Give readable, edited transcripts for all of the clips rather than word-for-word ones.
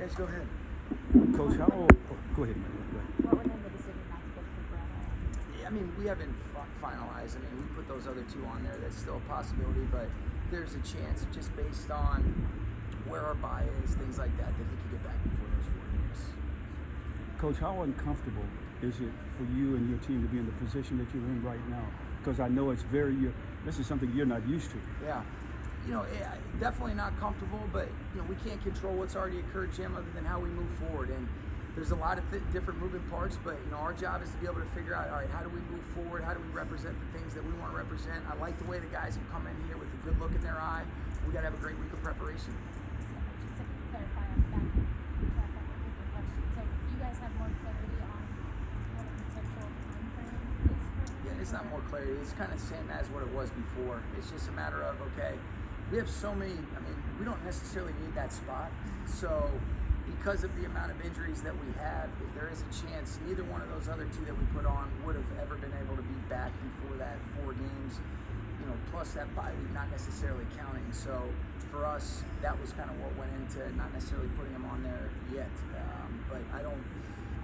Yes, go ahead. Coach, how? Go ahead, man. Go ahead. What went into the decision not to go for Brett? Yeah, I mean, we haven't finalized. I mean, we put those other two on there. That's still a possibility, but there's a chance just based on where our buy is, things like that he could get back before those 4 games. Coach, how uncomfortable is it for you and your team to be in the position that you're in right now? Because I know it's this is something you're not used to. Yeah. Definitely not comfortable, but we can't control what's already occurred, Jim, other than how we move forward. And there's a lot of different moving parts, but our job is to be able to figure out, all right, how do we move forward? How do we represent the things that we want to represent? I like the way the guys have come in here with a good look in their eye. We got to have a great week of preparation. Just to clarify on that, question. So you guys have more clarity on what a potential time frame is for? Yeah, it's not more clarity. It's kind of the same as what it was before. It's just a matter of, okay, we have so many, we don't necessarily need that spot. So because of the amount of injuries that we have, if there is a chance, neither one of those other two that we put on would have ever been able to be back before that 4 games, plus that bye week not necessarily counting. So for us, that was kind of what went into not necessarily putting them on there yet. But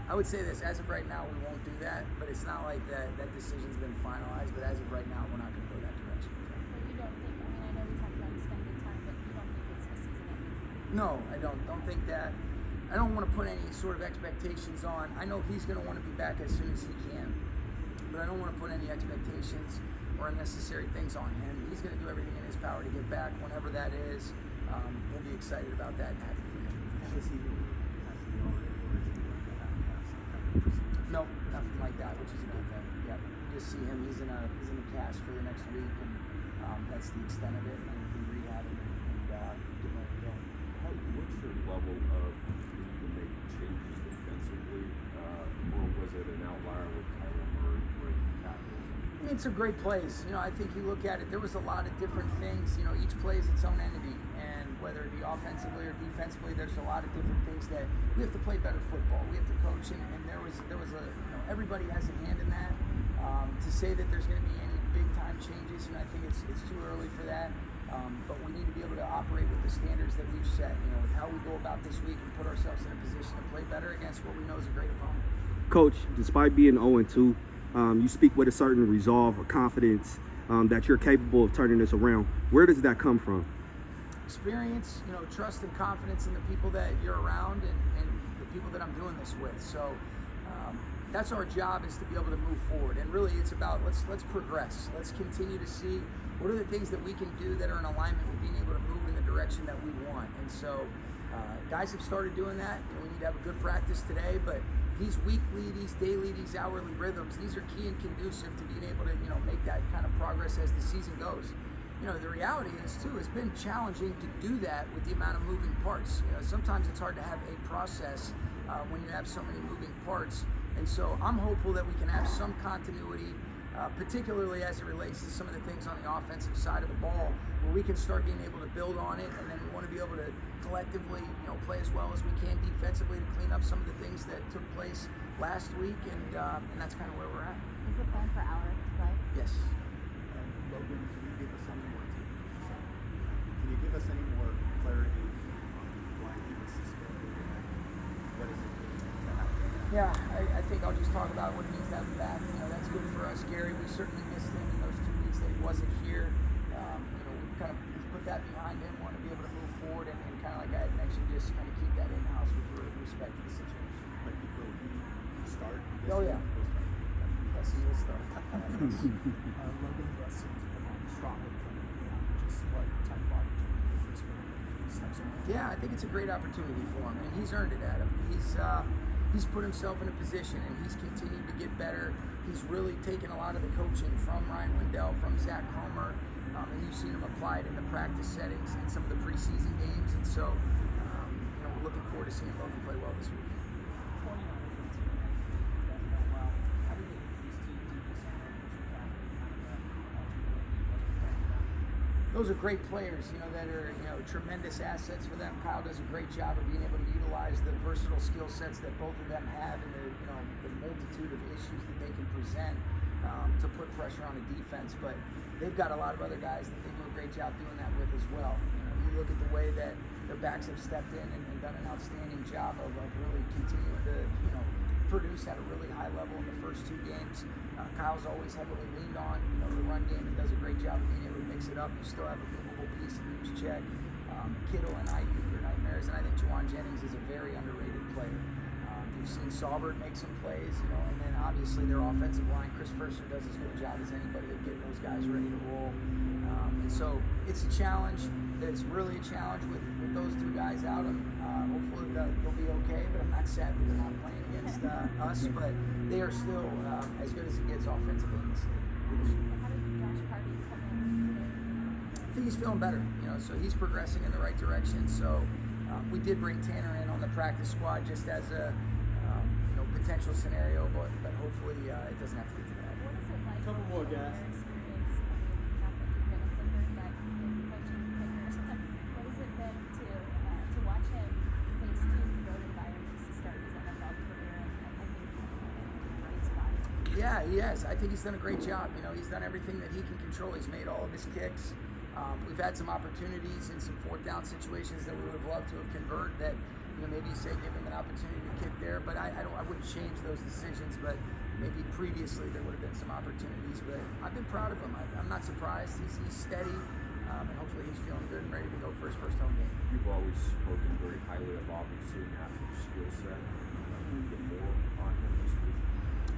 I would say this, as of right now, we won't do that, but it's not like that decision's been finalized, but as of right now, we're not going to go that direction. But you don't think, I know we talked about extended time, but you don't think it's a season ending? No, I don't think that. I don't want to put any sort of expectations on. I know he's going to want to be back as soon as he can, but I don't want to put any expectations or unnecessary things on him. He's going to do everything in his power to get back whenever that is. We'll be excited about that and happy for him. No, nothing like that, which is a good thing. Yeah, you just see him. He's in a cast for the next week, and that's the extent of it. And he'll be rehabbing and getting ready to go. What's your level of need to make changes defensively, or was it an outlier with Kyler Murray breaking tackles? It's a great plays. I think you look at it, there was a lot of different things. Each play is its own entity, and whether it be offensively or defensively, there's a lot of different things that we have to play better football. We have to coach, and there was a everybody has a hand in that. To say that there's going to be any big time changes, I think it's too early for that. But we need to be able to operate with the standards that we've set, with how we go about this week and put ourselves in a position to play better against what we know is a great opponent. Coach, despite being 0-2, you speak with a certain resolve or confidence that you're capable of turning this around. Where does that come from? Experience, trust and confidence in the people that you're around and the people that I'm doing this with. So that's our job, is to be able to move forward. And really it's about let's progress. Let's continue to see what are the things that we can do that are in alignment with being able to move in the direction that we want. And so guys have started doing that. We need to have a good practice today, but these weekly, these daily, these hourly rhythms, these are key and conducive to being able to, make that kind of progress as the season goes. The reality is too, it's been challenging to do that with the amount of moving parts. Sometimes it's hard to have a process when you have so many moving parts. And so I'm hopeful that we can have some continuity, particularly as it relates to some of the things on the offensive side of the ball, where we can start being able to build on it. And then we want to be able to collectively, play as well as we can defensively to clean up some of the things that took place last week. And that's kind of where we're at. Is the plan for hour play? Yes. Logan, can you give us any more clarity on why he was suspended? What is it to happen? Yeah, I think I'll just talk about what it means to have him back. That's good for us, Gary. We certainly missed him in those 2 weeks that he wasn't here. We've kind of put that behind him, want to be able to move forward and kind of like I had mentioned, just kind of keep that in-house with respect to the situation. But will he start? Oh, yeah. Yes, he will start. Logan Russell stronger just what type of opportunity is this for these types of games? Yeah, I think it's a great opportunity for him, and he's earned it, Adam. He's put himself in a position, and he's continued to get better. He's really taken a lot of the coaching from Ryan Wendell, from Zach Comer, and you've seen him apply it in the practice settings in some of the preseason games. And so, we're looking forward to seeing Logan play well this week. Those are great players, that are, tremendous assets for them. Kyle does a great job of being able to utilize the versatile skill sets that both of them have and the multitude of issues that they can present to put pressure on the defense. But they've got a lot of other guys that they do a great job doing that with as well. You look at the way that their backs have stepped in and done an outstanding job of really continuing to, produce at a really high level in the first 2 games. Kyle's always heavily leaned on, the run game, and does a great job of being able to mix it up. You still have a movable piece in Check. Kittle and Ayuk are nightmares, and I think Juwan Jennings is a very underrated player. You've seen Saubert make some plays, and then obviously their offensive line, Chris Ferser does as good a job as anybody of getting those guys ready to roll. And so it's a challenge. It's really a challenge with those 2 guys out. Hopefully they'll be okay, but I'm not sad that they're not playing against us, but they are still as good as it gets offensively in this league. How did Josh Hardy come in today? I think he's feeling better, so he's progressing in the right direction. So we did bring Tanner in on the practice squad just as a potential scenario, but hopefully it doesn't have to get to that. What is it like? Couple more, in guys. your experience? Not that you've been a kicker, but you're coaching kickers. What has it been to watch him face 2 road environments to start his NFL career? And I think he's in a great spot. Yeah, he has. I think he's done a great job. He's done everything that he can control. He's made all of his kicks. We've had some opportunities in some 4th down situations that we would have loved to have converted that, maybe say give him an opportunity to kick there, but I wouldn't change those decisions, but maybe previously there would have been some opportunities, but I've been proud of him. I'm not surprised. He's steady, and hopefully he's feeling good and ready to go for his first home game. You've always spoken very highly of obviously Matthew's skill set. Get more on him this week.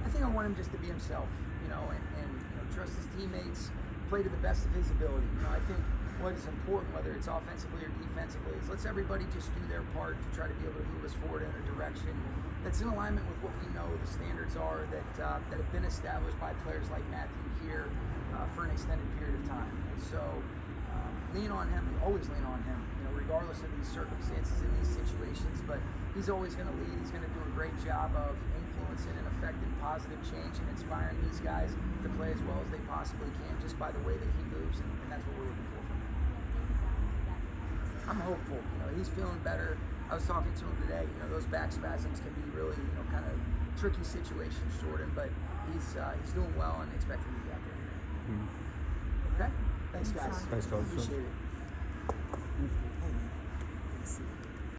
I think I want him just to be himself, and trust his teammates, play to the best of his ability. I think what is important, whether it's offensively or defensively, is let's everybody just do their part to try to be able to move us forward in a direction that's in alignment with what we know the standards are that have been established by players like Matthew here for an extended period of time. And so lean on him. We always lean on him, regardless of these circumstances in these situations. But he's always going to lead. He's going to do a great job of influencing and affecting positive change and inspiring these guys to play as well as they possibly can just by the way that he moves, and that's what we're looking for from him. I'm hopeful. He's feeling better. I was talking to him today. Those back spasms can be really, kind of tricky situations, Jordan. But he's doing well and expect him to be out there. Okay. Thanks, guys. Thanks, Coach. Appreciate it. Thanks.